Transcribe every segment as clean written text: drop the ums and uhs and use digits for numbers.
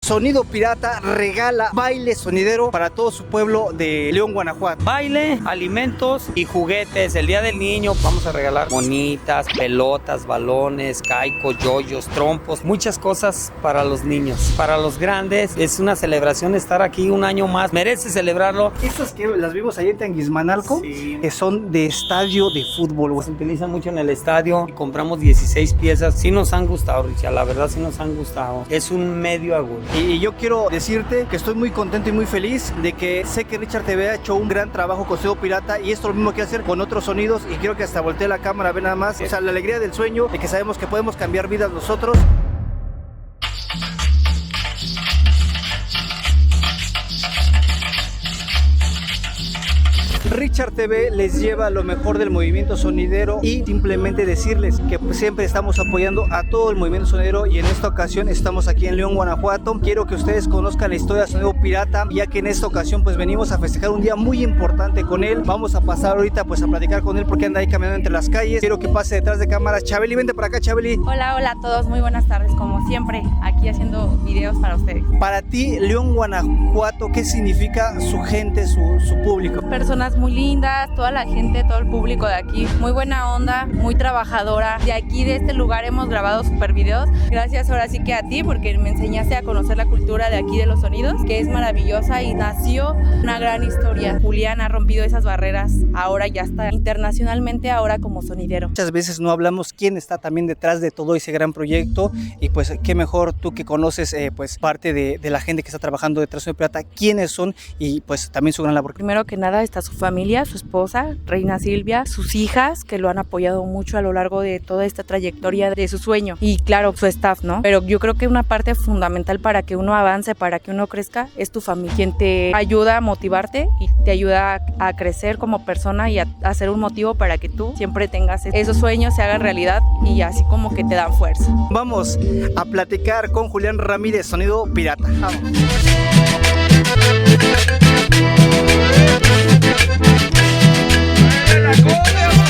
Sonido Pirata regala baile sonidero para todo su pueblo de León, Guanajuato. Baile, alimentos y juguetes. El Día del Niño vamos a regalar monitas, pelotas, balones, caicos, yoyos, trompos, muchas cosas para los niños. Para los grandes es una celebración estar aquí un año más. Merece celebrarlo. Estas que las vimos ahí en Tanguismanalco, Sí. que son de estadio de fútbol. Se utilizan mucho en el estadio y compramos 16 piezas. Sí nos han gustado, Richard, la verdad sí nos han gustado. Es un medio agudo. Y yo quiero decirte que estoy muy contento y muy feliz de que sé que Richard TV ha hecho un gran trabajo con Sonido Pirata y esto lo mismo que hacer con otros sonidos y quiero que hasta voltee la cámara, ve nada más. O sea, la alegría del sueño de que sabemos que podemos cambiar vidas nosotros. Richard TV les lleva lo mejor del movimiento sonidero y simplemente decirles que siempre estamos apoyando a todo el movimiento sonidero y en esta ocasión estamos aquí en León, Guanajuato. Quiero que ustedes conozcan la historia de Sonido Pirata, ya que en esta ocasión pues venimos a festejar un día muy importante con él. Vamos a pasar ahorita pues a platicar con él porque anda ahí caminando entre las calles. Quiero que pase detrás de cámaras. Chabeli, vente para acá, Chabeli. Hola, hola a todos, muy buenas tardes, como siempre, aquí haciendo videos para ustedes. Para ti, León, Guanajuato, ¿qué significa su gente, su público? Personas muy lindas, toda la gente, todo el público de aquí, muy buena onda, muy trabajadora. De aquí, de este lugar, hemos grabado super videos. Gracias ahora sí que a ti, porque me enseñaste a conocer la cultura de aquí de los sonidos, que es maravillosa y nació una gran historia. Julián ha rompido esas barreras, ahora ya está internacionalmente, ahora como sonidero. Muchas veces no hablamos quién está también detrás de todo ese gran proyecto y pues qué mejor tú que conoces pues parte de la gente que está trabajando detrás de Pirata, quiénes son y pues también su gran labor. Primero que nada está su familia, su esposa, Reina Silvia, sus hijas que lo han apoyado mucho a lo largo de toda esta trayectoria de su sueño y claro, su staff, ¿no? Pero yo creo que una parte fundamental para que uno avance, para que uno crezca, es tu familia, quien te ayuda a motivarte y te ayuda a crecer como persona y a ser un motivo para que tú siempre tengas esos sueños, se hagan realidad y así como que te dan fuerza. Vamos a platicar con Julián Ramírez, Sonido Pirata. Vamos.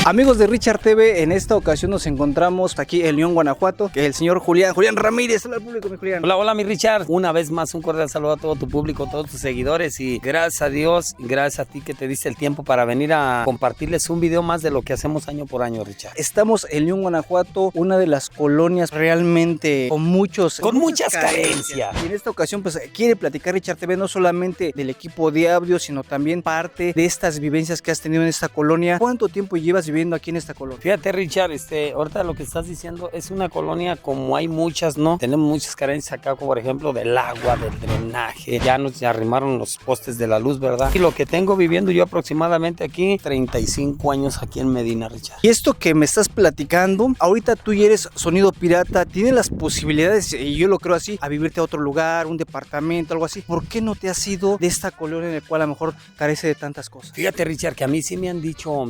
Amigos de Richard TV, en esta ocasión nos encontramos aquí en León, Guanajuato, que es el señor Julián Ramírez. Hola al público, mi Julián. Hola, hola mi Richard. Una vez más un cordial saludo a todo tu público, a todos tus seguidores y gracias a Dios, gracias a ti que te diste el tiempo para venir a compartirles un video más de lo que hacemos año por año, Richard. Estamos en León, Guanajuato, una de las colonias realmente con muchas carencias. Y en esta ocasión pues quiere platicar Richard TV no solamente del equipo de audio, sino también parte de estas vivencias que has tenido en esta colonia. ¿Cuánto tiempo llevas viviendo aquí en esta colonia? Fíjate, Richard, ahorita lo que estás diciendo es una colonia como hay muchas, ¿no? Tenemos muchas carencias acá, como por ejemplo del agua, del drenaje, ya nos arrimaron los postes de la luz, ¿verdad? Y lo que tengo viviendo yo aproximadamente aquí, 35 años aquí en Medina, Richard. Y esto que me estás platicando, ahorita tú ya eres Sonido Pirata, tienes las posibilidades, y yo lo creo así, a vivirte a otro lugar, un departamento, algo así. ¿Por qué no te has ido de esta colonia en la cual a lo mejor carece de tantas cosas? Fíjate, Richard, que a mí sí me han dicho,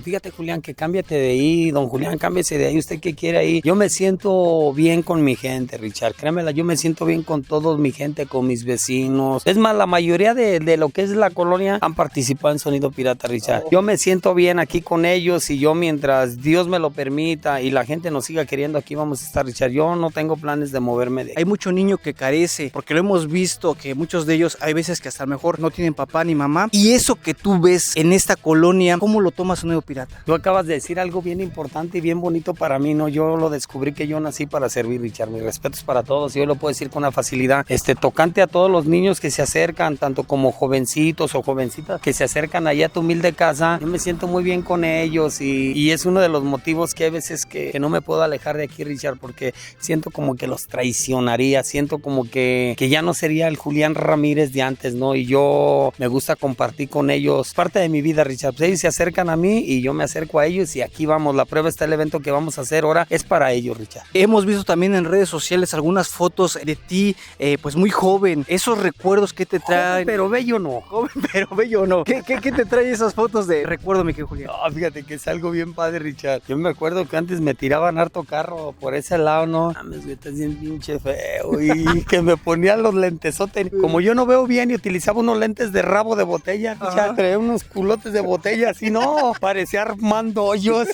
fíjate, Julián, que cámbiate de ahí, don Julián, cámbiese de ahí, usted que quiere ahí. Yo me siento bien con mi gente, Richard, créemela, yo me siento bien con toda mi gente, con mis vecinos. Es más, la mayoría de lo que es la colonia han participado en Sonido Pirata, Richard. Yo me siento bien aquí con ellos y yo mientras Dios me lo permita y la gente nos siga queriendo, aquí vamos a estar, Richard. Yo no tengo planes de moverme de ahí. Hay mucho niño que carece, porque lo hemos visto que muchos de ellos hay veces que hasta a lo mejor no tienen papá ni mamá. Y eso que tú ves en esta colonia, ¿cómo lo toma Sonido Pirata? Tú acabas de decir algo bien importante y bien bonito para mí, ¿no? Yo lo descubrí que yo nací para servir, Richard. Mis respetos para todos y yo lo puedo decir con una facilidad. Tocante a todos los niños que se acercan, tanto como jovencitos o jovencitas que se acercan allá a tu humilde casa. Yo me siento muy bien con ellos y es uno de los motivos que hay veces que no me puedo alejar de aquí, Richard, porque siento como que los traicionaría, siento como que ya no sería el Julián Ramírez de antes, ¿no? Y yo me gusta compartir con ellos parte de mi vida, Richard. Pues ellos se acercan a mí y yo me acerco a ellos y aquí vamos, la prueba está, el evento que vamos a hacer ahora es para ellos, Richard. Hemos visto también en redes sociales algunas fotos de ti, pues muy joven, esos recuerdos que te traen. Joven, pero bello no. Joven, pero bello no. ¿Qué te trae esas fotos de recuerdo, mi querido Julián? No, fíjate que es algo bien padre, Richard. Yo me acuerdo que antes me tiraban harto carro por ese lado, ¿no? Mames, estás bien pinche feo y que me ponían los lentesotes. Como yo no veo bien y utilizaba unos lentes de rabo de botella, Richard, traía unos culotes de botella, así no, parecía armando hoyos.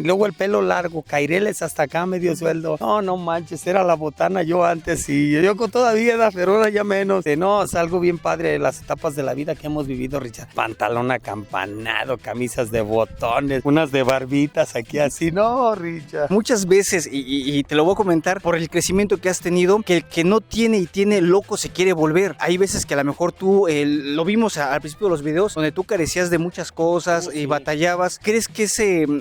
luego el pelo largo, caireles hasta acá, medio sueldo. No manches, era la botana yo antes y yo con todavía, pero ahora ya menos. No, es algo bien padre de las etapas de la vida que hemos vivido, Richard. Pantalón acampanado, camisas de botones, unas de barbitas aquí así. No, Richard. Muchas veces, y te lo voy a comentar, por el crecimiento que has tenido, que el que no tiene y tiene loco se quiere volver. Hay veces que a lo mejor tú, lo vimos al principio de los videos, donde tú carecías de muchas cosas y batallabas. ¿Crees que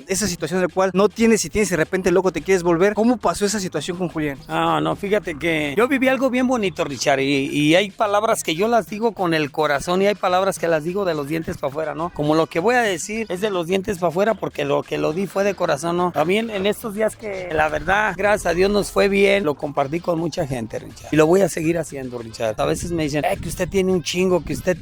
esa situación en la cual no tienes y tienes y de repente loco te quieres volver? ¿Cómo pasó esa situación con Julián? No, fíjate que yo viví algo bien bonito, Richard, y hay palabras que yo las digo con el corazón y hay palabras que las digo de los dientes para afuera, ¿no? Como lo que voy a decir es de los dientes para afuera porque lo que lo di fue de corazón, ¿no? También en estos días que la verdad, gracias a Dios nos fue bien, lo compartí con mucha gente, Richard. Y lo voy a seguir haciendo, Richard. A veces me dicen, que usted tiene un chingo, que usted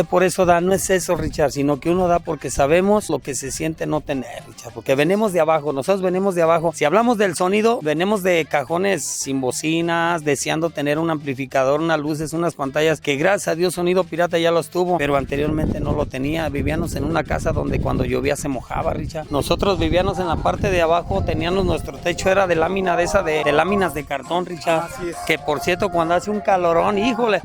por eso da. No es eso, Richard, sino que uno da porque sabemos lo que se siente no tener, Richard. Porque venimos de abajo, nosotros venimos de abajo. Si hablamos del sonido, venimos de cajones sin bocinas, deseando tener un amplificador, unas luces, unas pantallas, que gracias a Dios Sonido Pirata ya los tuvo, pero anteriormente no lo tenía. Vivíamos en una casa donde cuando llovía se mojaba, Richard. Nosotros vivíamos en la parte de abajo, teníamos nuestro techo, era de lámina de esa, de láminas de cartón, Richard. Así es. Que por cierto, cuando hace un calorón, híjole,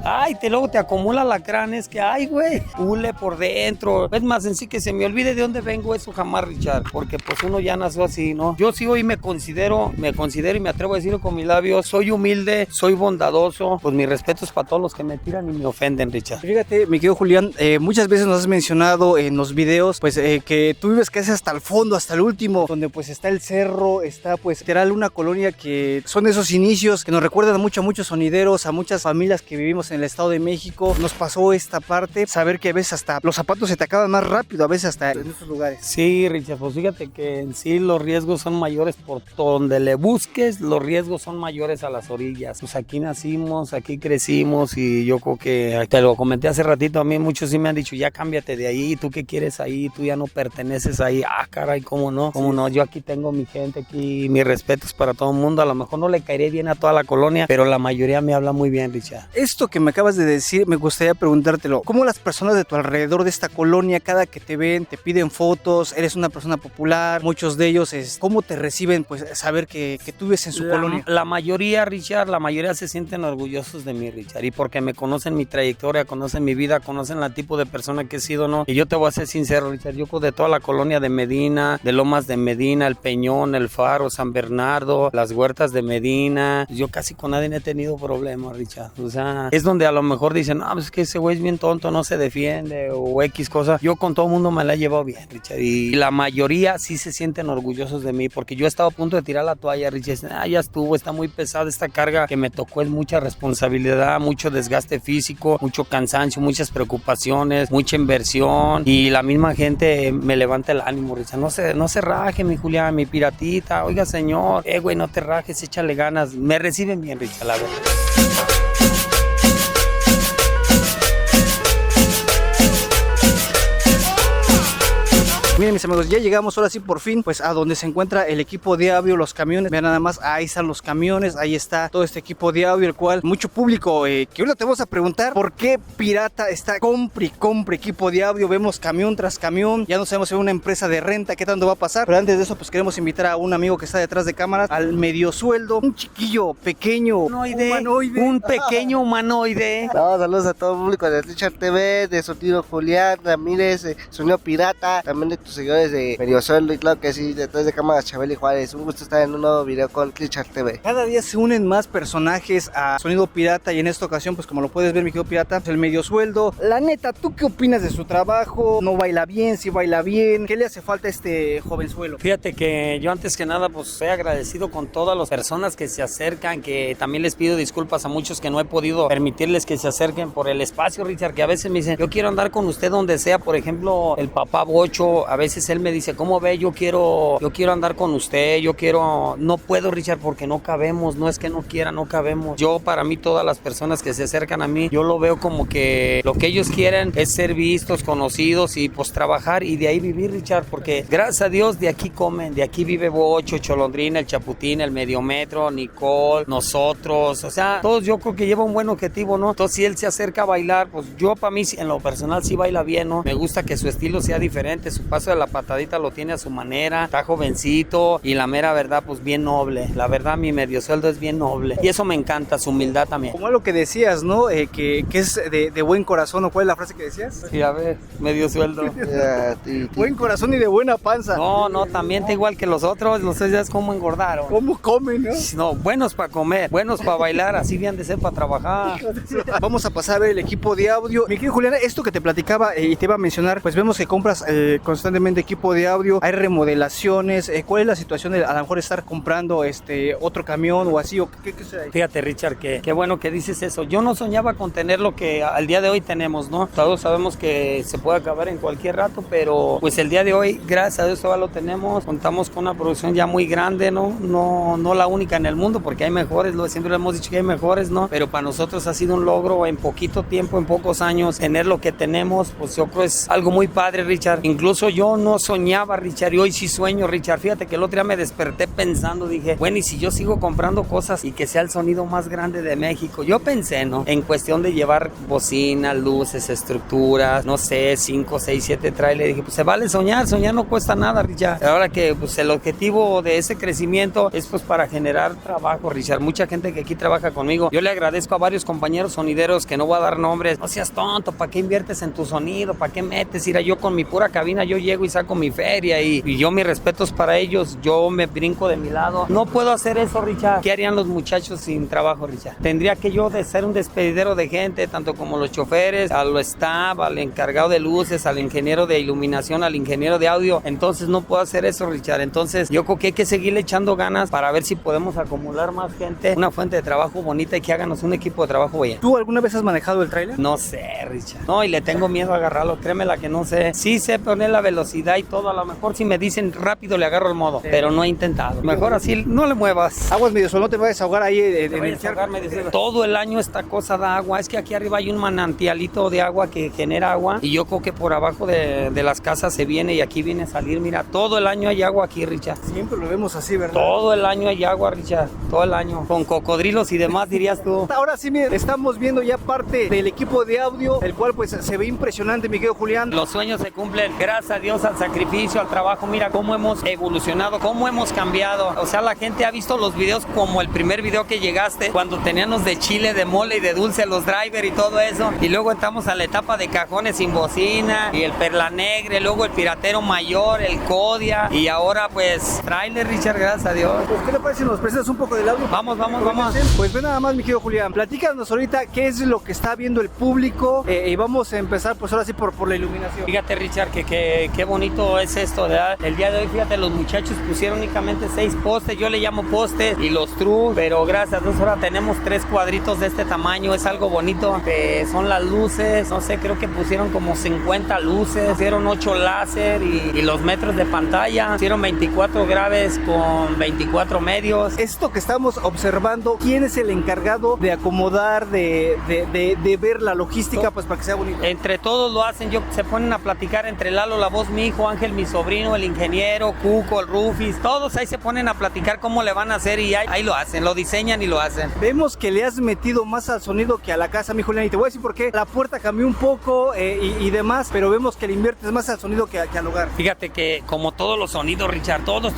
luego te acumula alacranes, que güey, hule por dentro. Es más, en sí que se me olvide de dónde vengo, eso jamás, Richard, porque pues uno ya nació así, ¿no? Yo sí hoy me considero y me atrevo a decirlo con mis labios, soy humilde, soy bondadoso, pues mis respetos para todos los que me tiran y me ofenden, Richard. Fíjate, mi querido Julián, muchas veces nos has mencionado en los videos, pues que tú vives casi hasta el fondo, hasta el último, donde pues está el cerro, está pues literal una colonia que son esos inicios que nos recuerdan mucho a muchos sonideros, a muchas familias que vivimos en el Estado de México. Nos pasó esta parte, saber que a veces hasta los zapatos se te acaban más rápido, a veces hasta en estos lugares. Sí, Richard, pues fíjate que en sí los riesgos son mayores por donde le busques, los riesgos son mayores a las orillas. Pues aquí nacimos, aquí crecimos y yo creo que, te lo comenté hace ratito, a mí muchos sí me han dicho, ya cámbiate de ahí, ¿tú qué quieres ahí? Tú ya no perteneces ahí. Caray, ¿cómo no? ¿Cómo no? Yo aquí tengo mi gente, aquí mis respetos para todo el mundo, a lo mejor no le caeré bien a toda la colonia, pero la mayoría me habla muy bien, Richard. Esto que me acabas de decir, me gustaría preguntártelo, ¿cómo las personas de tu alrededor de esta colonia, cada que te ven, te piden fotos, eres una persona popular, muchos de ellos, ¿cómo te reciben, pues, saber que tú vives en su colonia? La mayoría, Richard, se sienten orgullosos de mí, Richard, y porque me conocen mi trayectoria, conocen mi vida, conocen el tipo de persona que he sido, ¿no? Y yo te voy a ser sincero, Richard, yo de toda la colonia de Medina, de Lomas de Medina, El Peñón, El Faro, San Bernardo, las Huertas de Medina, yo casi con nadie he tenido problemas, Richard. O sea, es donde a lo mejor dicen, pues es que ese güey es bien tonto, no se defiende, o X cosa. Yo con todo el mundo me la he llevado bien, Richard, y la mayoría sí se sienten orgullosos de mí, porque yo he estado a punto de tirar la toalla, Richard. Ya estuvo, está muy pesada esta carga que me tocó, es mucha responsabilidad, mucho desgaste físico, mucho cansancio, muchas preocupaciones, mucha inversión, y la misma gente me levanta el ánimo, Richard. No se raje, mi Julián, mi piratita, oiga señor, güey, no te rajes, échale ganas. Me reciben bien, Richard, la verdad. Miren, mis amigos, ya llegamos ahora sí por fin pues a donde se encuentra el equipo de audio, los camiones. Vean nada más, ahí están los camiones, ahí está todo este equipo de audio, el cual mucho público que ahorita te vamos a preguntar por qué Pirata está compre equipo de audio. Vemos camión tras camión, ya no sabemos si es una empresa de renta, qué tanto va a pasar, pero antes de eso pues queremos invitar a un amigo que está detrás de cámaras, al medio sueldo, un chiquillo pequeño, humanoide. Un pequeño humanoide. No, saludos a todo el público de Richard TV, de Sonido Julián Ramírez, Sonido Pirata, también de tus seguidores de Medio Sueldo, y claro que sí, detrás de cámaras Chabeli y Juárez. Un gusto estar en un nuevo video con Richard TV. Cada día se unen más personajes a Sonido Pirata, y en esta ocasión, pues como lo puedes ver, mi querido Pirata, el medio sueldo. La neta, ¿tú qué opinas de su trabajo? ¿No baila bien? ¿Sí baila bien? ¿Qué le hace falta a este jovenzuelo? Fíjate que yo antes que nada pues estoy agradecido con todas las personas que se acercan, que también les pido disculpas a muchos que no he podido permitirles que se acerquen por el espacio, Richard, que a veces me dicen, yo quiero andar con usted donde sea. Por ejemplo, el papá Bocho, a veces él me dice, ¿cómo ve? Yo quiero andar con usted, no puedo, Richard, porque no cabemos. No es que no quiera, no cabemos. Yo, para mí, todas las personas que se acercan a mí, yo lo veo como que lo que ellos quieren es ser vistos, conocidos, y pues trabajar y de ahí vivir, Richard, porque gracias a Dios de aquí comen, de aquí vive Bocho, Cholondrina, el Chaputín, el Mediometro, Nicole, nosotros, o sea, todos. Yo creo que lleva un buen objetivo, ¿no? Entonces, si él se acerca a bailar, pues yo, para mí, en lo personal, sí baila bien, ¿no? Me gusta que su estilo sea diferente, su paso de la la patadita lo tiene a su manera, está jovencito y la mera verdad, pues bien noble. La verdad, mi medio sueldo es bien noble y eso me encanta, su humildad también. Como lo que decías, ¿no? Que es de buen corazón, ¿o cuál es la frase que decías? Sí, a ver, medio sueldo. Buen corazón y de buena panza. No, también está igual que los otros, no sé ya es cómo engordaron. ¿Cómo comen, no? No, buenos para comer, buenos para bailar, así bien de ser para trabajar. Vamos a pasar a ver el equipo de audio. Mi querido Julián, esto que te platicaba y te iba a mencionar, pues vemos que compras constantemente equipo de audio, hay remodelaciones. ¿Cuál es la situación de a lo mejor estar comprando otro camión o así? ¿O qué sucede ahí? Fíjate, Richard, qué bueno que dices eso. Yo no soñaba con tener lo que al día de hoy tenemos, ¿no? Todos sabemos que se puede acabar en cualquier rato, pero pues el día de hoy, gracias a Dios, todavía lo tenemos. Contamos con una producción ya muy grande, ¿no? No la única en el mundo, porque hay mejores, siempre le hemos dicho que hay mejores, ¿no? Pero para nosotros ha sido un logro en poquito tiempo, en pocos años, tener lo que tenemos, pues yo creo es algo muy padre, Richard. Incluso yo no soñaba, Richard, y hoy sí sueño, Richard. Fíjate que el otro día me desperté pensando, dije, bueno, y si yo sigo comprando cosas y que sea el sonido más grande de México. Yo pensé, ¿no? En cuestión de llevar bocinas, luces, estructuras, no sé, 5, 6, 7 trailers. Dije, pues se vale soñar no cuesta nada, Richard. Ahora que pues el objetivo de ese crecimiento es pues para generar trabajo, Richard. Mucha gente que aquí trabaja conmigo. Yo le agradezco a varios compañeros sonideros que no voy a dar nombres. No seas tonto, ¿para qué inviertes en tu sonido? ¿Para qué metes? Mira, yo con mi pura cabina yo llego y saco mi feria y yo mis respetos para ellos. Yo me brinco de mi lado. No puedo hacer eso, Richard. ¿Qué harían los muchachos sin trabajo, Richard? Tendría que yo de ser un despedidero de gente, tanto como los choferes, al staff, al encargado de luces, al ingeniero de iluminación, al ingeniero de audio. Entonces no puedo hacer eso, Richard. Entonces yo creo que hay que seguirle echando ganas para ver si podemos acumular más gente, una fuente de trabajo bonita y que háganos un equipo de trabajo bien. ¿Tú alguna vez has manejado el tráiler? No sé, Richard. No, y le tengo miedo a agarrarlo. Créeme la que no sé. Sí sé poner la velocidad y todo. A lo mejor si me dicen rápido le agarro el modo, pero no he intentado. Mejor así, no le muevas. Aguas medio suelo, no te vayas a ahogar ahí en el charco. Todo el año esta cosa da agua. Es que aquí arriba hay un manantialito de agua que genera agua y yo creo que por abajo de las casas se viene y aquí viene a salir. Mira, todo el año hay agua aquí, Richard. Siempre lo vemos así, ¿verdad? Todo el año hay agua, Richard. Todo el año. Con cocodrilos y demás, dirías tú. Ahora sí, miren, estamos viendo ya parte del equipo de audio, el cual pues se ve impresionante, mi querido Julián. Los sueños se cumplen gracias a Dios, al sacrificio, al trabajo. Mira cómo hemos evolucionado, cómo hemos cambiado. O sea, la gente ha visto los videos como el primer video que llegaste, cuando teníamos de chile, de mole y de dulce los drivers y todo eso. Y luego estamos a la etapa de cajones sin bocina y el Perla Negra, luego el Piratero Mayor, el Kodia y ahora pues trailer, Richard, gracias a Dios. Pues, ¿qué le parece si nos presentas un poco del audio? Vamos. Pues ve nada más, mi querido Julián. Platícanos ahorita qué es lo que está viendo el público y vamos a empezar pues ahora sí por la iluminación. Fíjate, Richard, que qué bonito es esto, ¿verdad? El día de hoy, fíjate, los muchachos pusieron únicamente 6 postes, yo le llamo postes y los true, pero gracias a Dios ahora tenemos 3 cuadritos de este tamaño, es algo bonito. Son las luces, no sé, creo que pusieron como 50 luces, pusieron 8 láser y los metros de pantalla, pusieron 24 graves con 24 medios. Esto que estamos observando, ¿quién es el encargado de acomodar, de ver la logística pues para que sea bonito? Entre todos lo hacen, se ponen a platicar entre Lalo, la voz, mi hijo, Ángel, mi sobrino, el ingeniero, Cuco, el Rufis, todos ahí se ponen a platicar cómo le van a hacer y ahí lo hacen, lo diseñan y lo hacen. Vemos que le has metido más al sonido que a la casa, mi Julián, y te voy a decir por qué. La puerta cambió un poco y demás, pero vemos que le inviertes más al sonido que al hogar. Fíjate que como todos los sonidos, Richard, todos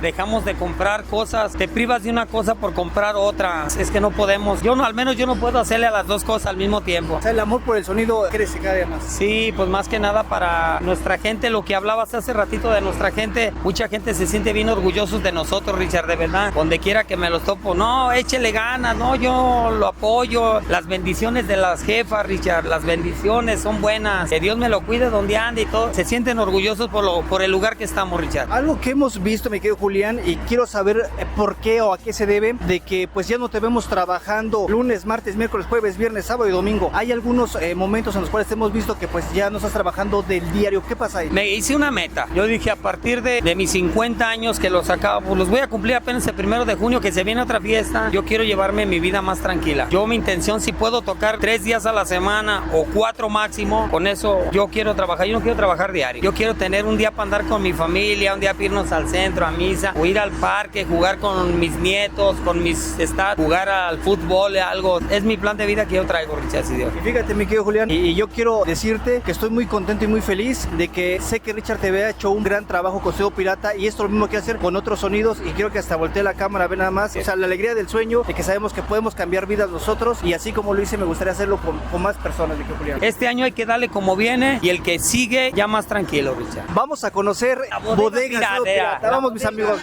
dejamos de comprar cosas, te privas de una cosa por comprar otra, es que no podemos, al menos yo no puedo hacerle a las dos cosas al mismo tiempo. O sea, el amor por el sonido crece cada día más. Sí, pues más que nada para nuestra gente, lo que hablabas hace ratito de nuestra gente, mucha gente se siente bien orgullosos de nosotros, Richard, de verdad, donde quiera que me los topo, no, échele ganas, no, yo lo apoyo, las bendiciones de las jefas, Richard, las bendiciones son buenas, que Dios me lo cuide donde ande y todo, se sienten orgullosos por el lugar que estamos, Richard. Algo que hemos visto, mi querido Julián, y quiero saber por qué o a qué se debe, de que pues ya no te vemos trabajando lunes, martes, miércoles, jueves, viernes, sábado y domingo. Hay algunos momentos en los cuales hemos visto que pues ya no estás trabajando del diario. ¿Qué pasa ahí? Me hice una meta. Yo dije, a partir de mis 50 años que los acabo, pues los voy a cumplir apenas el 1 de junio, que se viene otra fiesta. Yo quiero llevarme mi vida más tranquila. Mi intención, si puedo tocar 3 días a la semana o 4 máximo, con eso yo quiero trabajar. Yo no quiero trabajar diario. Yo quiero tener un día para andar con mi familia, un día para irnos al centro, a misa, o ir al parque, jugar con mis nietos, con mis jugar al fútbol, algo. Es mi plan de vida que yo traigo, Richard, si Dios. Y fíjate, mi querido Julián, y yo quiero decirte que estoy muy contento y muy feliz de que sé sé que Richard TV ha hecho un gran trabajo con Sonido Pirata y esto es lo mismo que hacer con otros sonidos y quiero que hasta voltee la cámara a ver nada más. O sea, la alegría del sueño de que sabemos que podemos cambiar vidas nosotros y así como lo hice me gustaría hacerlo con más personas, mi querido Julián. Este año hay que darle como viene y el que sigue ya más tranquilo, Richard. Vamos a conocer La Bodega Sonido Pirata. Vamos, mis amigos.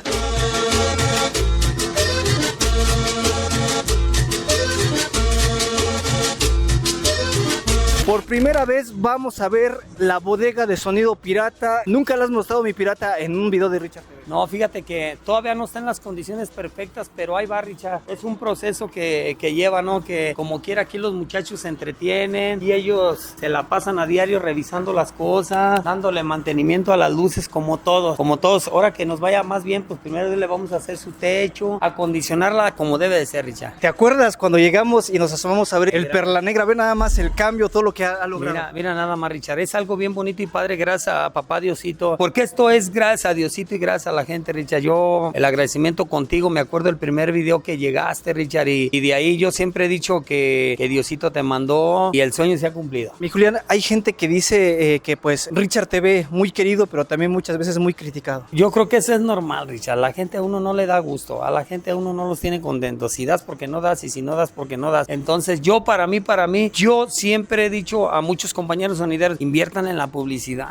Por primera vez vamos a ver la bodega de Sonido Pirata. Nunca la has mostrado, mi pirata, en un video de Richard TV. No, fíjate que todavía no está en las condiciones perfectas, pero ahí va, Richard. Es un proceso que lleva, ¿no? Que como quiera aquí los muchachos se entretienen y ellos se la pasan a diario revisando las cosas, dándole mantenimiento a las luces como todos. Como todos, ahora que nos vaya más bien, pues primero le vamos a hacer su techo, acondicionarla como debe de ser, Richard. ¿Te acuerdas cuando llegamos y nos asomamos a ver el Perla Negra? Ve nada más el cambio, todo lo que ha logrado. Mira nada más, Richard. Es algo bien bonito y padre, gracias a papá Diosito. Porque esto es gracias a Diosito y gracias a la gente, Richard. Yo, el agradecimiento contigo, me acuerdo el primer video que llegaste, Richard, y de ahí yo siempre he dicho que Diosito te mandó y el sueño se ha cumplido. Mi Julián, hay gente que dice que pues Richard TV muy querido, pero también muchas veces muy criticado. Yo creo que eso es normal, Richard. La gente a uno no le da gusto, a la gente a uno no los tiene contentos. Si das porque no das y si no das porque no das. Entonces yo para mí, yo siempre he dicho a muchos compañeros sonideros, inviertan en la publicidad.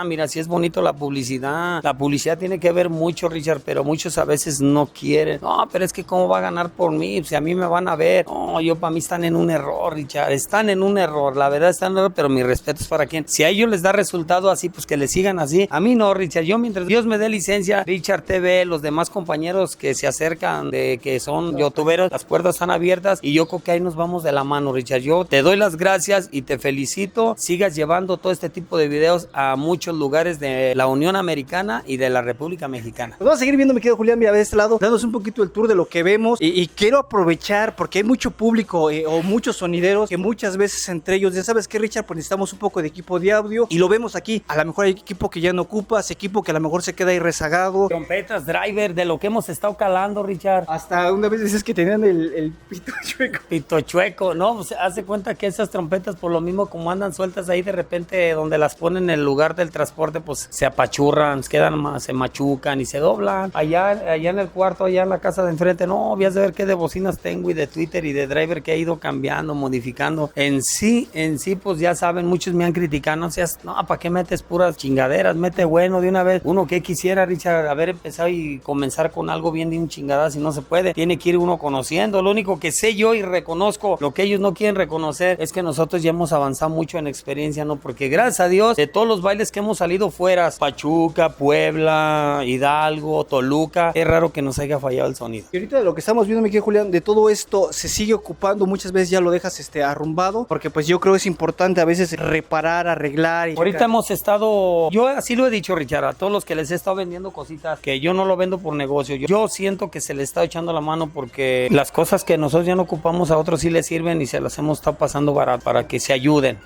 Mira, si es bonito la publicidad tiene que ver mucho, Richard, pero muchos a veces no quieren. No, pero es que cómo va a ganar por mí, si a mí me van a ver. No, para mí están en un error, Richard, están en un error, la verdad están en un error, pero mi respeto es para quien. Si a ellos les da resultado así, pues que les sigan así. A mí no, Richard, yo mientras Dios me dé licencia, Richard TV, los demás compañeros que se acercan, de que son youtuberos, las puertas están abiertas y yo creo que ahí nos vamos de la mano, Richard. Yo te doy las gracias y te felicito. Sigas llevando todo este tipo de videos a muchos lugares de la Unión Americana y de la República Mexicana. Pues vamos a seguir viendo, mi querido Julián, mira, de este lado, dándonos un poquito el tour de lo que vemos y quiero aprovechar porque hay mucho público o muchos sonideros que muchas veces entre ellos, ya sabes que Richard, pues necesitamos un poco de equipo de audio y lo vemos aquí. A lo mejor hay equipo que ya no ocupas, equipo que a lo mejor se queda ahí rezagado. Trompetas, driver, de lo que hemos estado calando, Richard. Hasta una vez dices que tenían el pito chueco. Pito chueco, ¿no? Pues hace cuenta que esas trompetas, por lo mismo como andan sueltas ahí, de repente donde las ponen en el lugar del transporte, pues se apachurran, quedan más, se machucan y se doblan. Allá en el cuarto, allá en la casa de enfrente, no, habías de ver qué de bocinas tengo y de Twitter y de driver que he ido cambiando, modificando. En sí, pues ya saben, muchos me han criticado, no seas, no, ¿para qué metes puras chingaderas? Mete bueno de una vez. Uno que quisiera, Richard, haber empezado y comenzar con algo bien de un chingada, si no se puede. Tiene que ir uno conociendo. Lo único que sé yo y reconozco, lo que ellos no quieren reconocer, es que nosotros ya hemos avanzado mucho en experiencia, ¿no? Porque gracias a Dios, de todos los bailes que hemos salido fuera, Pachuca, Puebla, Hidalgo, Toluca, es raro que nos haya fallado el sonido. Y ahorita de lo que estamos viendo, mi querido Julián, de todo esto se sigue ocupando, muchas veces ya lo dejas arrumbado, porque pues yo creo que es importante a veces reparar, arreglar. Ahorita hemos estado, yo así lo he dicho, Richard, a todos los que les he estado vendiendo cositas, que yo no lo vendo por negocio, yo siento que se les está echando la mano porque las cosas que nosotros ya no ocupamos a otros sí les sirven y se las hemos estado pasando para que se ayuden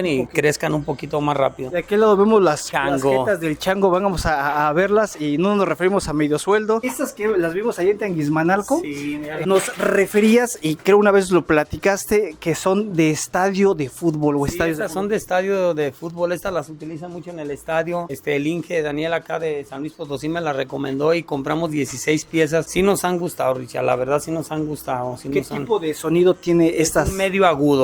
y crezcan un poquito más rápido. De aquel lado vemos las jetas del chango, vamos a verlas y no nos referimos a medio sueldo. Estas que las vimos ahí en Tanguismanalco, sí, nos referías y creo una vez lo platicaste que son de estadio de fútbol o sí, estadios estas son de estadio de fútbol, estas las utilizan mucho en el estadio. El Inge Daniel acá de San Luis Potosí me las recomendó y compramos 16 piezas. Sí nos han gustado, Richard, la verdad sí nos han gustado. Sí. ¿Qué tipo de sonido tiene estas?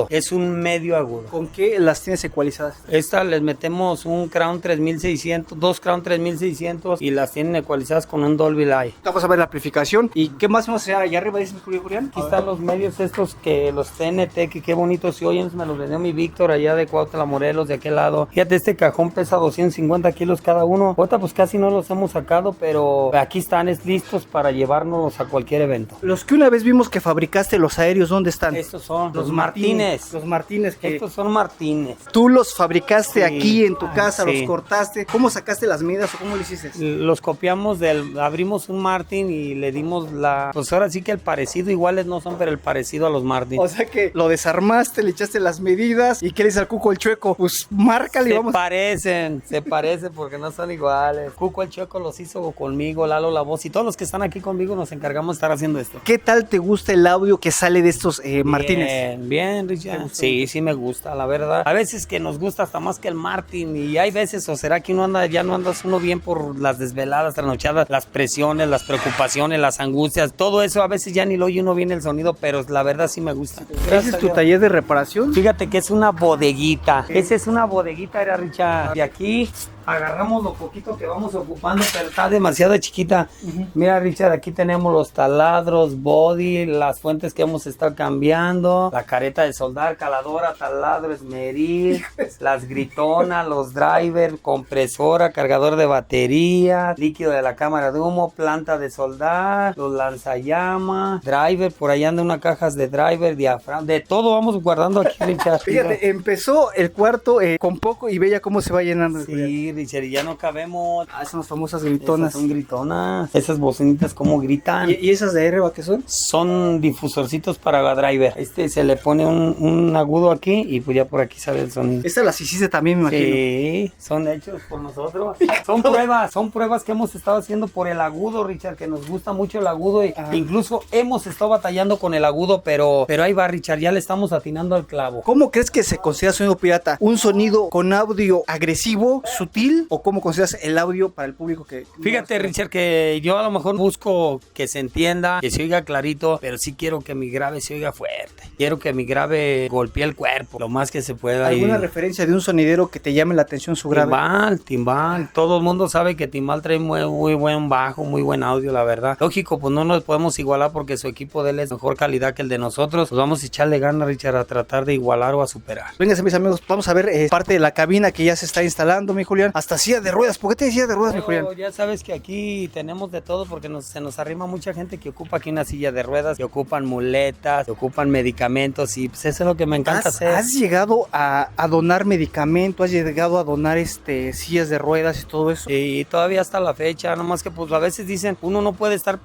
Es un medio agudo. ¿Con qué las tienes ecualizadas? Estas les metemos un Crown 3600, dos Crown 3600 y las tienen ecualizadas con un Dolby Live. Vamos a ver la amplificación. ¿Y qué más vamos a hacer allá arriba? Dice Julián. Aquí están los medios estos que los TNT, que qué bonitos se oyen, me los vendió mi Víctor allá de Cuautla, Morelos, de aquel lado. Fíjate, este cajón pesa 250 kilos cada uno. Ahorita pues casi no los hemos sacado, pero aquí están, listos para llevarnos a cualquier evento. Los que una vez vimos que fabricaste los aéreos, ¿dónde están? Estos son los Martínez. Los Martínez. Estos son Martínez. Tú los fabricaste aquí en tu casa, los cortaste. ¿Cómo sacaste las medidas o cómo lo hiciste? Los copiamos abrimos un Martin y le dimos pues ahora sí que el parecido, iguales no son, pero el parecido a los Martin. O sea que lo desarmaste, le echaste las medidas y ¿qué le dice al Cuco el Chueco? Pues márcale y vamos. Se parecen porque no son iguales. Cuco el Chueco los hizo conmigo, Lalo la voz y todos los que están aquí conmigo nos encargamos de estar haciendo esto. ¿Qué tal te gusta el audio que sale de estos Martínez? Bien, bien, Richard. Sí, sí me gusta, la verdad. A veces que nos gusta hasta más que el Martin y hay veces, o será que ya no andas uno bien por las desveladas, trasnochadas, las presiones, las preocupaciones, las angustias, todo eso a veces ya ni lo oye uno bien el sonido, pero la verdad sí me gusta. ¿Ese es tu taller de reparación? Fíjate que es una bodeguita. Esa es una bodeguita, era Richard. De aquí agarramos lo poquito que vamos ocupando, pero está demasiado chiquita. Mira, Richard, aquí tenemos los taladros, body, las fuentes que hemos estado cambiando, la careta de soldar, caladora, taladro, esmeril, las gritonas, los drivers, compresora, cargador de batería, líquido de la cámara de humo, planta de soldar, los lanzallamas, driver, por ahí anda una cajas de driver, diafragma, de todo vamos guardando aquí, Richard. Fíjate, empezó el cuarto con poco y veía cómo se va llenando. Sí, Richard, y ya no cabemos. Son las famosas gritonas. Esas son gritonas. Esas bocinitas como gritan. ¿Y esas de Erba qué son? Son difusorcitos para driver. Se le pone un agudo aquí y pues ya por aquí sale el sonido. Estas las hiciste también, me imagino. Sí, son hechos por nosotros. Son pruebas que hemos estado haciendo por el agudo, Richard, que nos gusta mucho el agudo. Incluso hemos estado batallando con el agudo, pero ahí va, Richard, ya le estamos atinando al clavo. ¿Cómo crees que se considera sonido pirata? ¿Un sonido con audio agresivo, sutil? ¿O cómo consideras el audio para el público que...? Fíjate, Richard, que yo a lo mejor busco que se entienda, que se oiga clarito, pero sí quiero que mi grave se oiga fuerte. Quiero que mi grave golpee el cuerpo lo más que se pueda. ¿Alguna referencia de un sonidero que te llame la atención su grave? Timbal. Todo el mundo sabe que Timbal trae muy buen bajo, muy buen audio, la verdad. Lógico, pues no nos podemos igualar porque su equipo de él es mejor calidad que el de nosotros. Pues vamos a echarle ganas, Richard, a tratar de igualar o a superar. Vénganse, mis amigos, vamos a ver parte de la cabina que ya se está instalando, mi Julián. Hasta silla de ruedas. ¿Por qué te decía de ruedas, mi Julián? Ya sabes que aquí tenemos de todo porque se nos arrima mucha gente que ocupa aquí una silla de ruedas, que ocupan muletas, que ocupan medicamentos y pues eso es lo que me encanta hacer. ¿Has llegado a donar medicamentos? ¿Has llegado a donar sillas de ruedas y todo eso? Y todavía hasta la fecha, nomás que pues a veces dicen, uno no puede estar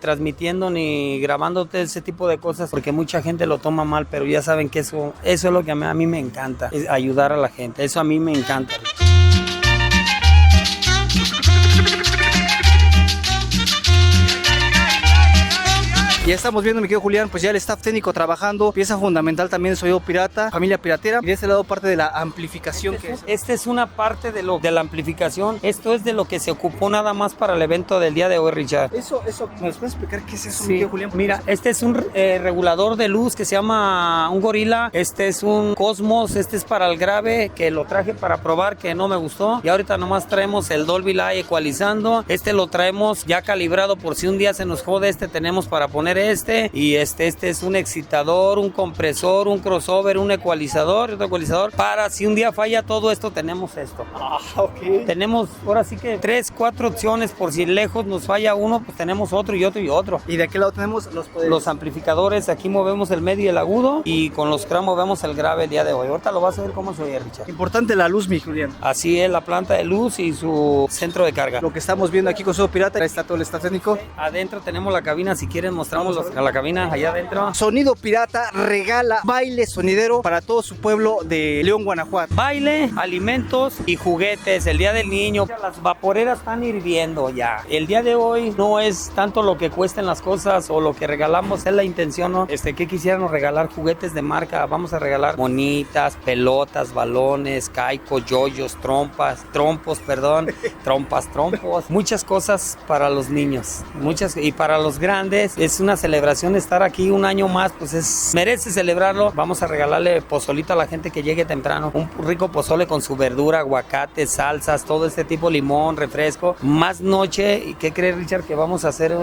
transmitiendo ni grabándote ese tipo de cosas porque mucha gente lo toma mal, pero ya saben que eso es lo que a mí me encanta, es ayudar a la gente, eso a mí me encanta. Ya estamos viendo, mi querido Julián, pues ya el staff técnico trabajando, pieza fundamental también de sonido pirata, familia piratera, y de este lado parte de la amplificación. Esta es una parte de la amplificación, esto es de lo que se ocupó nada más para el evento del día de hoy, Richard. Eso, ¿me puedes explicar qué es eso, sí. mi querido Julián? Mira, este es un regulador de luz que se llama un gorila, este es un Cosmos, este es para el grave, que lo traje para probar, que no me gustó, y ahorita nomás traemos el Dolby Live ecualizando, este lo traemos ya calibrado por si un día se nos jode, tenemos para poner y este es un excitador, un compresor, un crossover, un ecualizador, otro ecualizador, para si un día falla todo esto, tenemos esto. Okay. Tenemos ahora sí que 3, 4 opciones, por si lejos nos falla uno, pues tenemos otro y otro y otro. Y de aquel lado tenemos los amplificadores, aquí movemos el medio y el agudo, y con los CRAM movemos el grave el día de hoy. Ahorita lo vas a ver cómo se oye, Richard. Importante la luz, mi Julián. Así es, la planta de luz y su centro de carga. Lo que estamos viendo aquí con Sonido Pirata, ahí está todo el staff técnico. Adentro tenemos la cabina, si quieren mostramos a la cabina allá adentro. Sonido Pirata regala baile sonidero para todo su pueblo de León, Guanajuato. Baile, alimentos y juguetes. El día del niño, las vaporeras están hirviendo ya. El día de hoy no es tanto lo que cuesten las cosas o lo que regalamos, es la intención, ¿no? Que quisiéramos regalar juguetes de marca. Vamos a regalar monitas, pelotas, balones, caicos, yoyos, trompos, muchas cosas para los niños, y para los grandes. Es una celebración estar aquí un año más, pues merece celebrarlo. Vamos a regalarle pozolito a la gente que llegue temprano, un rico pozole con su verdura, aguacate, salsas, todo este tipo, limón, refresco, más noche. ¿Y qué crees, Richard? Que vamos a hacer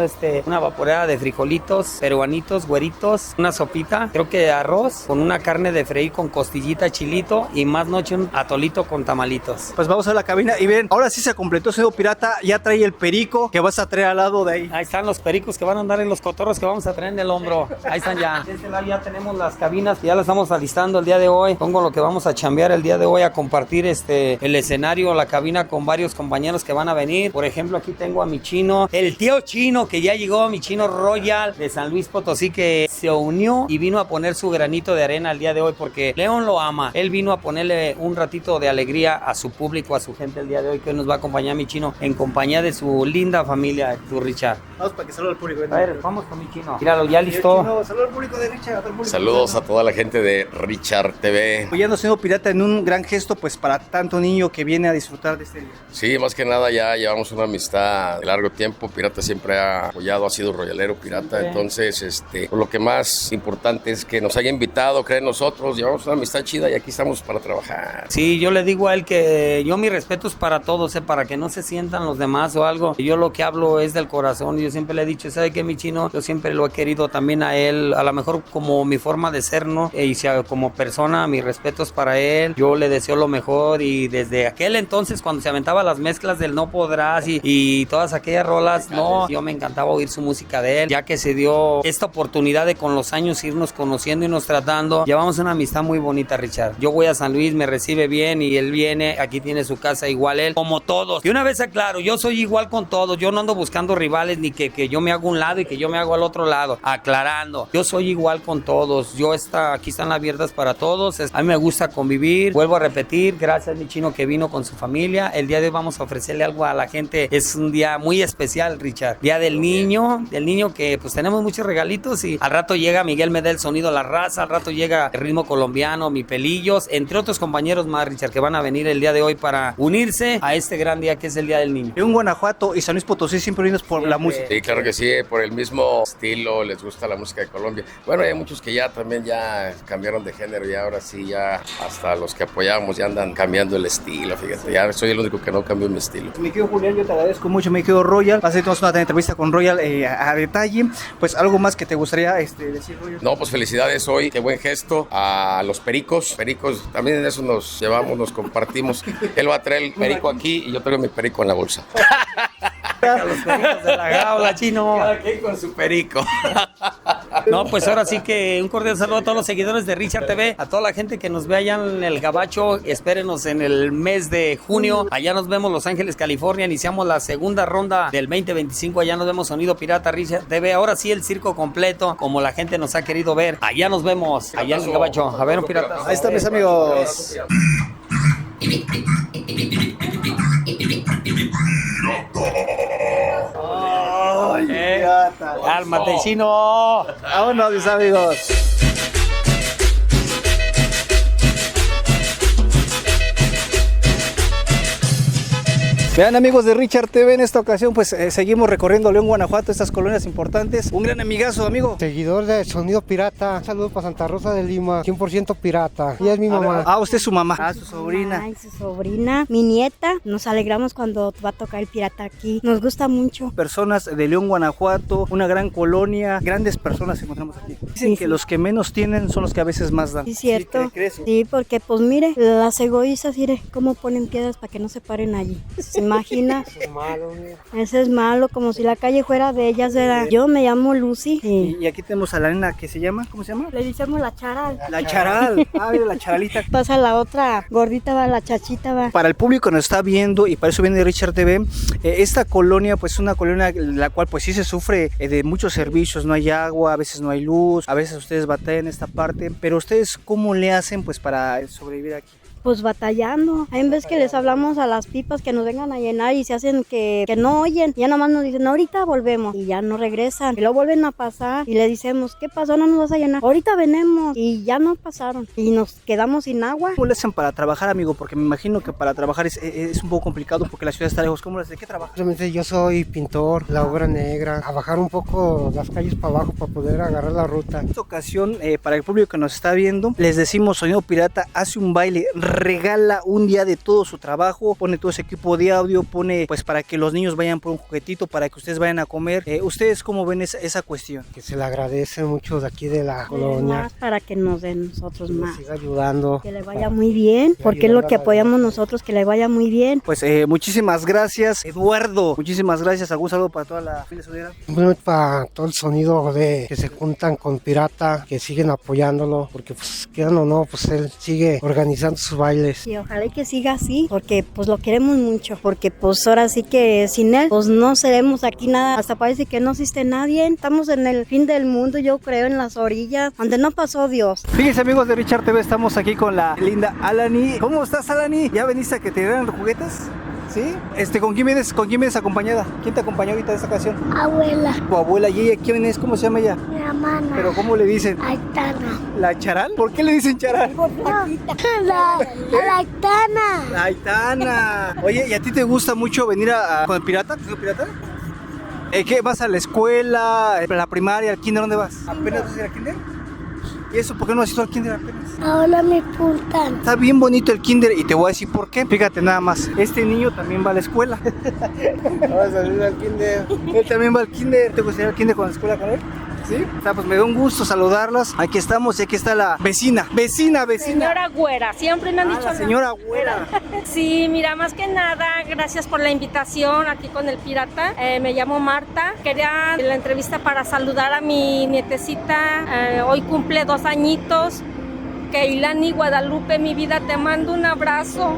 una vaporera de frijolitos peruanitos, güeritos, una sopita, creo que arroz con una carne de freír con costillita, chilito, y más noche un atolito con tamalitos. Pues vamos a la cabina y ven, ahora sí se completó Sonido Pirata, ya trae el perico que vas a traer al lado de ahí. Ahí están los pericos que van a andar en los cotorros que vamos a traer en el hombro. Ahí están ya. De este lado ya tenemos las cabinas que ya las estamos alistando el día de hoy. Pongo lo que vamos a chambear el día de hoy, a compartir el escenario, la cabina con varios compañeros que van a venir. Por ejemplo, aquí tengo a mi chino, el tío chino que ya llegó, mi chino Royal de San Luis Potosí, que se unió y vino a poner su granito de arena el día de hoy porque León lo ama. Él vino a ponerle un ratito de alegría a su público, a su gente el día de hoy, que hoy nos va a acompañar mi chino en compañía de su linda familia, tu Richard. Vamos para que salude al público. A ver, vamos con mi chino. Míralo, ya listo. Saludos al público de Richard. Al público Saludos a toda la gente de Richard TV. Apoyando a Sonido Pirata en un gran gesto, pues para tanto niño que viene a disfrutar de este día. Sí, más que nada ya llevamos una amistad de largo tiempo. Pirata siempre ha apoyado, ha sido royalero Pirata. Sí. Entonces, lo que más importante es que nos haya invitado, cree en nosotros. Llevamos una amistad chida y aquí estamos para trabajar. Sí, yo le digo a él que yo mi respeto es para todos, para que no se sientan los demás o algo. Yo lo que hablo es del corazón. Yo siempre le he dicho, ¿sabe qué, mi chino? Yo siempre lo he querido también a él, a lo mejor como mi forma de ser, ¿no? Y si como persona, mi respeto es para él. Yo le deseo lo mejor y desde aquel entonces cuando se aventaba las mezclas del No Podrás y todas aquellas rolas, no, yo me encantaba oír su música de él, ya que se dio esta oportunidad de con los años irnos conociendo y nos tratando. Llevamos una amistad muy bonita, Richard. Yo voy a San Luis, me recibe bien y él viene, aquí tiene su casa igual él, como todos. Y una vez aclaro, yo soy igual con todos, yo no ando buscando rivales ni que yo me hago un lado y que yo me hago al otro lado, aclarando, yo soy igual con todos, aquí están abiertas para todos, a mí me gusta convivir, vuelvo a repetir, gracias mi chino que vino con su familia, el día de hoy vamos a ofrecerle algo a la gente, es un día muy especial, Richard, día del niño que pues tenemos muchos regalitos y al rato llega Miguel me da el sonido La Raza, al rato llega el ritmo colombiano, Mi Pelillos, entre otros compañeros más, Richard, que van a venir el día de hoy para unirse a este gran día que es el Día del Niño. En Guanajuato y San Luis Potosí siempre unidos por la música. Sí, claro que sí, por el mismo estilo, les gusta la música de Colombia. Bueno, hay muchos que ya también ya cambiaron de género y ahora sí ya hasta los que apoyamos ya andan cambiando el estilo, fíjate, ya soy el único que no cambió mi estilo. Mi querido Julián, yo te agradezco mucho, mi querido Royal, vas a hacer una entrevista con Royal a detalle, pues algo más que te gustaría decir, Royal. No, pues felicidades hoy, qué buen gesto a los pericos, también en eso nos llevamos, nos compartimos, él va a traer el perico aquí y yo traigo mi perico en la bolsa. A los pericos de la jaula, chino. Cada quien con su perico. No, pues ahora sí que un cordial saludo a todos los seguidores de Richard TV, a toda la gente que nos ve allá en el Gabacho, espérenos en el mes de junio, allá nos vemos Los Ángeles, California, iniciamos la segunda ronda del 2025, allá nos vemos Sonido Pirata Richard TV, ahora sí el circo completo, como la gente nos ha querido ver, allá nos vemos, allá en el Gabacho, a ver un pirata. Ahí están mis amigos. Cálmate, chino. Vámonos, mis amigos. Vean amigos de Richard TV, en esta ocasión pues seguimos recorriendo León, Guanajuato, estas colonias importantes. Un gran amigazo, amigo. Seguidor de Sonido Pirata. Un saludo para Santa Rosa de Lima, 100% pirata. Ella es mi mamá. Usted es su mamá. Su sobrina. Ay, su sobrina, mi nieta. Nos alegramos cuando va a tocar el pirata aquí. Nos gusta mucho. Personas de León, Guanajuato, una gran colonia, grandes personas encontramos aquí. Dicen que los que menos tienen son los que a veces más dan. Sí, cierto. ¿Sí crees? Sí, porque pues mire, las egoístas, mire, cómo ponen piedras para que no se paren allí. Imagina, Eso es malo, eso es malo, como si la calle fuera de ellas. Yo me llamo Lucy. Sí. Y aquí tenemos a la nena que se llama, ¿cómo se llama? Le decimos la charal. La charal. Mira, la charalita. Pasa la otra gordita, va, la chachita, va. Para el público que nos está viendo y para eso viene Richard TV, esta colonia pues es una colonia la cual pues sí se sufre de muchos servicios, no hay agua, a veces no hay luz, a veces ustedes batallan en esta parte, pero ustedes ¿cómo le hacen pues para sobrevivir aquí? Pues batallando. Hay veces que les hablamos a las pipas que nos vengan a llenar y se hacen que no oyen. Ya nomás nos dicen, ahorita volvemos. Y ya no regresan. Y luego vuelven a pasar. Y le decimos, ¿qué pasó? No nos vas a llenar. Ahorita venemos. Y ya no pasaron. Y nos quedamos sin agua. ¿Cómo le hacen para trabajar, amigo? Porque me imagino que para trabajar es un poco complicado porque la ciudad está lejos. ¿Cómo le hacen? ¿Qué trabajas? Realmente yo soy pintor, la obra negra, a bajar un poco las calles para abajo para poder agarrar la ruta. En esta ocasión, para el público que nos está viendo, les decimos Sonido Pirata hace un baile, regala un día de todo su trabajo, pone todo ese equipo de audio, pone pues para que los niños vayan por un juguetito, para que ustedes vayan a comer. ¿Ustedes cómo ven esa cuestión? Que se le agradece mucho de aquí de la colonia. Más para que nos den nosotros que más. siga ayudando. Que le vaya muy bien, porque es lo que apoyamos nosotros, que le vaya muy bien. Pues muchísimas gracias, Eduardo. Muchísimas gracias. ¿Algún saludo para toda la familia sonidera? Bueno, para todo el sonido de que se juntan con Pirata, que siguen apoyándolo, porque pues quieran o no, pues él sigue organizando sus bailes. Y ojalá y que siga así, porque pues lo queremos mucho, porque pues ahora sí que sin él, pues no seremos aquí nada, hasta parece que no existe nadie, estamos en el fin del mundo, yo creo, en las orillas, donde no pasó Dios. Fíjense amigos de Richard TV, estamos aquí con la linda Alani. ¿Cómo estás, Alani? ¿Ya veniste a que te dieran juguetes? ¿Sí? ¿Con quién vienes acompañada? ¿Quién te acompañó ahorita en esta ocasión? Abuela, Tu abuela. ¿Y ella quién es? ¿Cómo se llama ella? mi hermana, ¿Pero cómo le dicen? Aitana. ¿La Charal? ¿Por qué le dicen Charal? No, la Aitana. La Aitana. Oye, ¿y a ti te gusta mucho venir con el pirata? ¿Con el pirata? ¿Qué? ¿Vas a la escuela, la primaria, al kinder? ¿Dónde vas? ¿Apenas vas a ir al kinder? ¿Y eso por qué no has ido al kinder apenas? Ahora me apuntan. Está bien bonito el kinder y te voy a decir por qué. Fíjate nada más, este niño también va a la escuela. Vamos a ir al kinder. Él también va al kinder. ¿Te gustaría ir al kinder con la escuela con él? ¿Sí? Pues me da un gusto saludarlas. Aquí estamos y aquí está la vecina. Señora Güera, siempre me han dicho. La señora Güera. Sí, mira, más que nada, gracias por la invitación aquí con el pirata. Me llamo Marta. Quería la entrevista para saludar a mi nietecita. Hoy cumple 2 añitos. Keilani Guadalupe, mi vida, te mando un abrazo.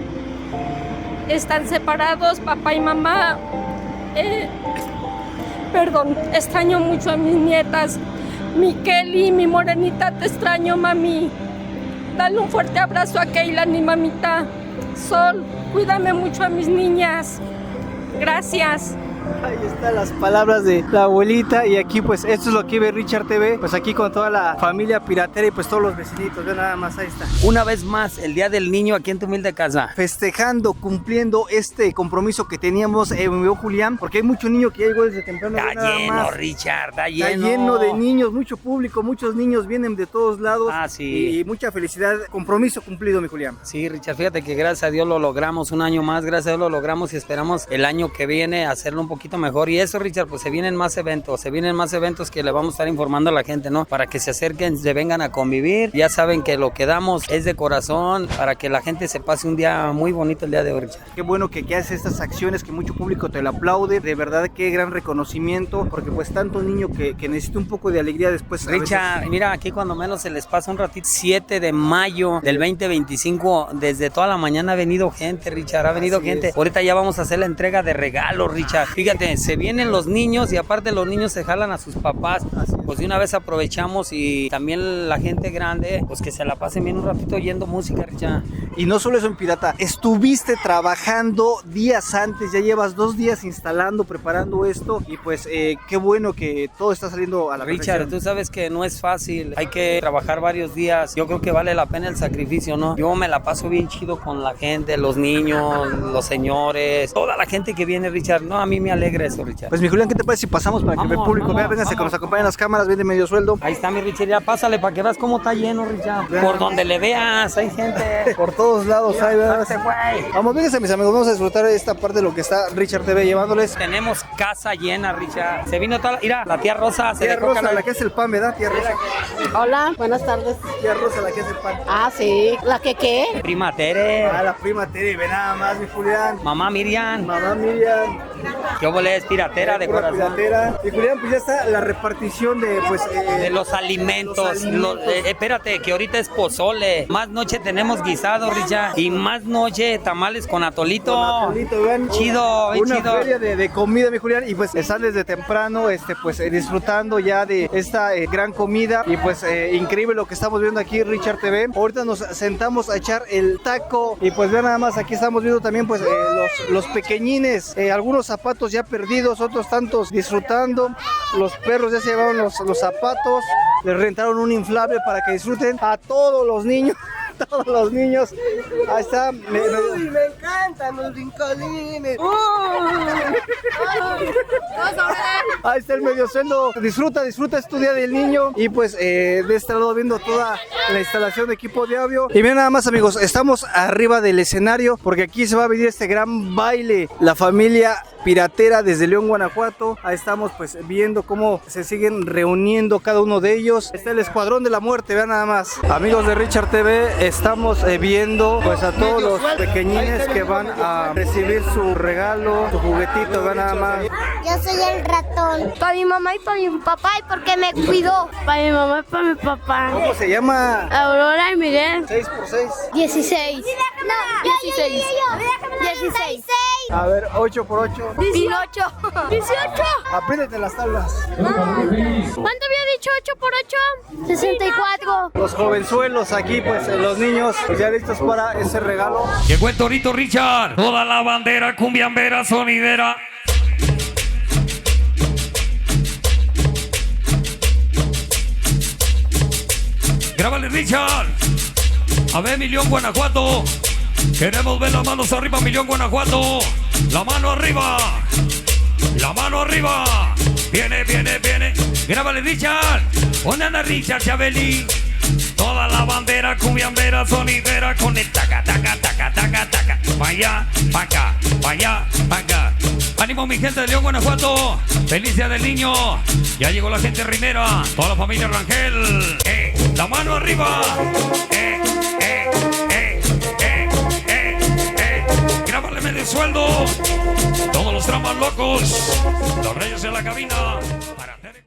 Están separados, papá y mamá. Perdón, extraño mucho a mis nietas. Mi Kelly, mi morenita, te extraño, mami. Dale un fuerte abrazo a Keilani, mamita. Sol, cuídame mucho a mis niñas. Gracias. Ahí están las palabras de la abuelita y aquí pues esto es lo que ve Richard TV, pues aquí con toda la familia piratera y pues todos los vecinitos, vean nada más, ahí está. Una vez más, el Día del Niño aquí en tu humilde casa. Festejando, cumpliendo este compromiso que teníamos, me vio Julián, porque hay mucho niño que ya llegó desde temprano. Está lleno, Richard, está lleno. Está lleno de niños, mucho público, muchos niños vienen de todos lados. Sí. Y mucha felicidad, compromiso cumplido, mi Julián. Sí, Richard, fíjate que gracias a Dios lo logramos un año más, gracias a Dios lo logramos y esperamos el año que viene hacerlo un poquito mejor. Y eso, Richard, pues se vienen más eventos que le vamos a estar informando a la gente, ¿no? Para que se acerquen, se vengan a convivir. Ya saben que lo que damos es de corazón para que la gente se pase un día muy bonito el día de hoy, Richard. Qué bueno que haces estas acciones, que mucho público te lo aplaude. De verdad, qué gran reconocimiento, porque pues tanto niño que necesita un poco de alegría después. Richard, mira, aquí cuando menos se les pasa un ratito, 7 de mayo del 2025, desde toda la mañana ha venido gente, Richard, ha venido gente. Ahorita ya vamos a hacer la entrega de regalos, Richard. Fíjate, se vienen los niños y aparte los niños se jalan a sus papás. Pues de una vez aprovechamos y también la gente grande, pues que se la pasen bien un ratito oyendo música, Richard. Y no solo eso, en Pirata, estuviste trabajando días antes, ya llevas 2 días instalando, preparando esto y pues qué bueno que todo está saliendo a la Richard, perfección. tú sabes que no es fácil, hay que trabajar varios días, yo creo que vale la pena el sacrificio, ¿no? Yo me la paso bien chido con la gente, los niños, los señores, toda la gente que viene, Richard, no, a mí me alegra eso, Richard. Pues mi Julián, ¿qué te parece si pasamos para que el público vea? Vénganse, que nos acompañen las cámaras, ven de medio sueldo. Ahí está mi Richard, ya pásale para que veas cómo está lleno, Richard. Por donde le veas, hay gente. Por todos lados, ahí veas. Vamos, vénganse mis amigos, vamos a disfrutar de esta parte de lo que está Richard TV llevándoles. Tenemos casa llena, Richard. Se vino toda, mira, la tía Rosa. Tía Rosa, la que hace el pan, ¿verdad, tía Rosa? Hola, buenas tardes. Tía Rosa, la que hace el pan. Ah, sí, ¿la que qué? Prima Tere. Ah, la prima Tere, ve nada más, mi Julián. Mamá Miriam. Mamá Miriam. ¿Qué óvole es piratera de corazón? Piratera. Y Julián, pues ya está la repartición de, pues... de los alimentos. Espérate, que ahorita es pozole. Más noche tenemos guisado, Richard. Y más noche tamales con atolito. Con atolito, vean. Chido, bien una chido. feria de comida, mi Julián. Y pues están desde temprano, pues disfrutando ya de esta gran comida. Y pues increíble lo que estamos viendo aquí, Richard TV. Ahorita nos sentamos a echar el taco. Y pues vean nada más, aquí estamos viendo también pues los pequeñines. Algunos zapatos ya perdidos, otros tantos disfrutando. Los perros ya se llevaron los zapatos. Les rentaron un inflable para que disfruten a todos los niños. Todos los niños. Ahí está. Me encantan los brincolines. Ahí está el medio sueldo. Disfruta este día del niño. Y pues de este lado viendo toda la instalación de equipo de audio. Y miren nada más, amigos, estamos arriba del escenario porque aquí se va a venir este gran baile. La familia piratera desde León, Guanajuato. Ahí estamos pues viendo cómo se siguen reuniendo cada uno de ellos. Está el Escuadrón de la Muerte, vean nada más. Amigos de Richard TV, estamos viendo pues a todos los pequeñines que van a recibir su regalo, su juguetito, vean nada más. Yo soy el ratón. Para mi mamá y para mi papá y porque me cuidó. Para mi mamá y para mi papá. ¿Cómo se llama? Aurora y Miguel. 6x6. 16. No, 16. 16. A ver, 8x8. 18. 18. Apréndete las tablas. ¿Cuánto había dicho 8 por 8? 64. Los jovenzuelos aquí, pues los los niños, pues ya listos para ese regalo. Llegó el Torito Richard, toda la bandera cumbiambera sonidera. Grábale, Richard. A ver, Millón, Guanajuato. Queremos ver las manos arriba, Millón, Guanajuato. La mano arriba. La mano arriba. Viene, viene, viene. Grábale, Richard. ¿Dónde anda Richard, Chabeli? Toda la bandera cumbiambera sonidera con el taca, taca, taca, taca, taca. Pa' allá, pa' acá, pa' allá, pa' acá. Ánimo, mi gente de León, Guanajuato. Feliz Día del Niño. Ya llegó la gente rinera. Toda la familia Rangel. La mano arriba. Grábale medio sueldo. Todos los dramas locos. Los reyes en la cabina. Para